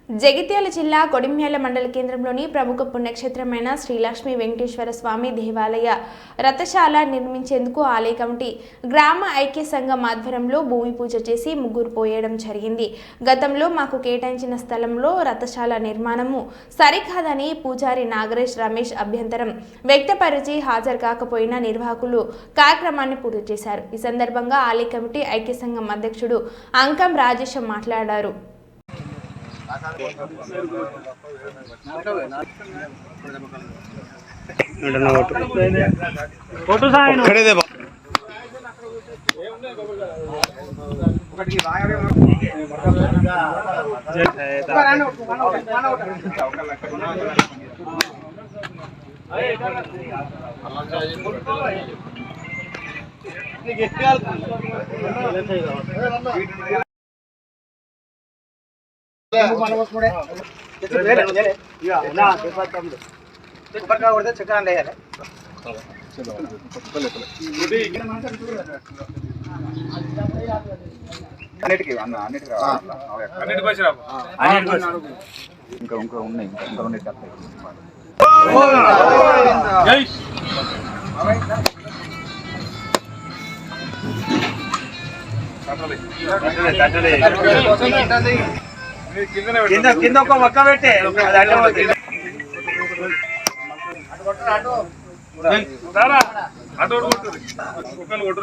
జగిత్యాల జిల్లా కొడిమ్యాల మండల కేంద్రంలోని ప్రముఖ పుణ్యక్షేత్రమైన శ్రీ లక్ష్మీ వెంకటేశ్వర స్వామి దేవాలయ రథశాల నిర్మించేందుకు ఆలయ కమిటీ గ్రామ ఐక్య సంఘం ఆధ్వర్యంలో భూమి పూజ చేసి ముగ్గురు పోయడం జరిగింది. గతంలో మాకు కేటాయించిన స్థలంలో రథశాల నిర్మాణము సరికాదని పూజారి నాగరేష్ రమేష్ అభ్యంతరం వ్యక్తపరిచి హాజరు కాకపోయినా నిర్వాహకులు కార్యక్రమాన్ని పూర్తి చేశారు. ఈ సందర్భంగా ఆలయ కమిటీ ఐక్య సంఘం అధ్యక్షుడు అంకం రాజేశ్ మాట్లాడారు. కింద ఒక మొక్క పెట్టే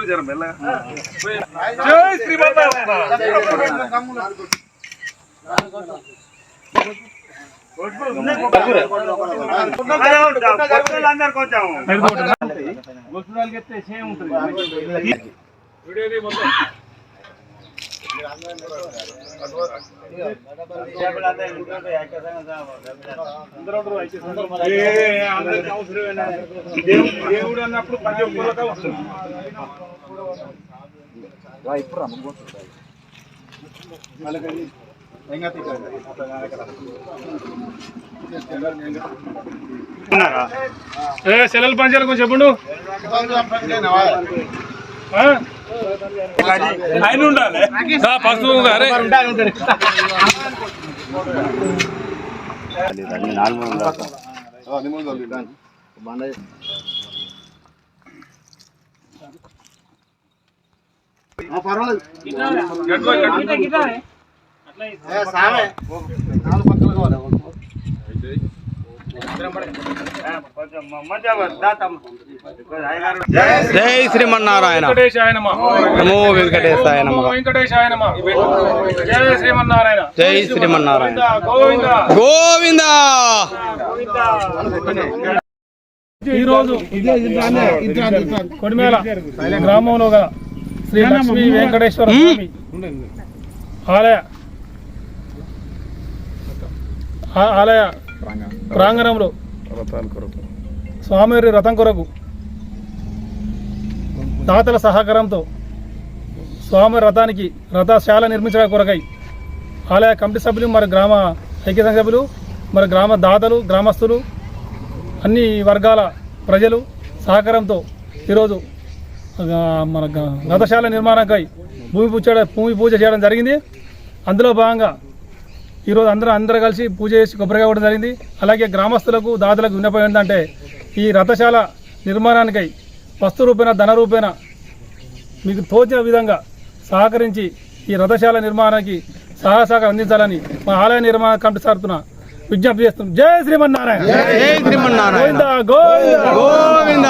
జర మెల్లగా. జై శ్రీమన్నారాయణ. దేవుడు అన్నప్పుడు ప్రతి ఒక్కరికి వస్తుంది. సెలవులు పంచాలి కొంచెం చెప్పండు. ఆయన ఉండాలి జై శ్రీమన్నారాయణ. నమో వెంకటేశాయ నమః. జై శ్రీమన్నారాయణ. జై శ్రీమన్నారాయణ. గోవింద. ఈరోజు కొడిమేల గ్రామంలో గల శ్రీ లక్ష్మీ వెంకటేశ్వర స్వామి ఆలయ ప్రాంగణంలో స్వామివారి రథం కొరకు దాతల సహకారంతో స్వామి రథానికి రథశాల నిర్మించడం కొరకై ఆలయ కమిటీ సభ్యులు, మరి గ్రామ ఐక్య సంఘ సభ్యులు, మరి గ్రామ దాతలు, గ్రామస్తులు, అన్ని వర్గాల ప్రజలు సహకారంతో ఈరోజు మన రథశాల నిర్మాణంకై భూమి పూజ చేయడం జరిగింది. అందులో భాగంగా ఈరోజు అందరూ కలిసి పూజ చేసి కొబ్బరిగా ఇవ్వడం జరిగింది. అలాగే గ్రామస్తులకు, దాతలకు విన్నపం ఏంటంటే ఈ రథశాల నిర్మాణానికై వస్తు రూపేణ, ధన రూపేణ మీకు తోచిన విధంగా సహకరించి ఈ రథశాల నిర్మాణానికి సహకారం అందించాలని మా ఆలయ నిర్మాణ కమిటీ తరఫున విజ్ఞప్తి చేస్తున్నాం. జై శ్రీమన్నారాయణ. జై శ్రీమన్నారాయణ. గోవింద గోవింద.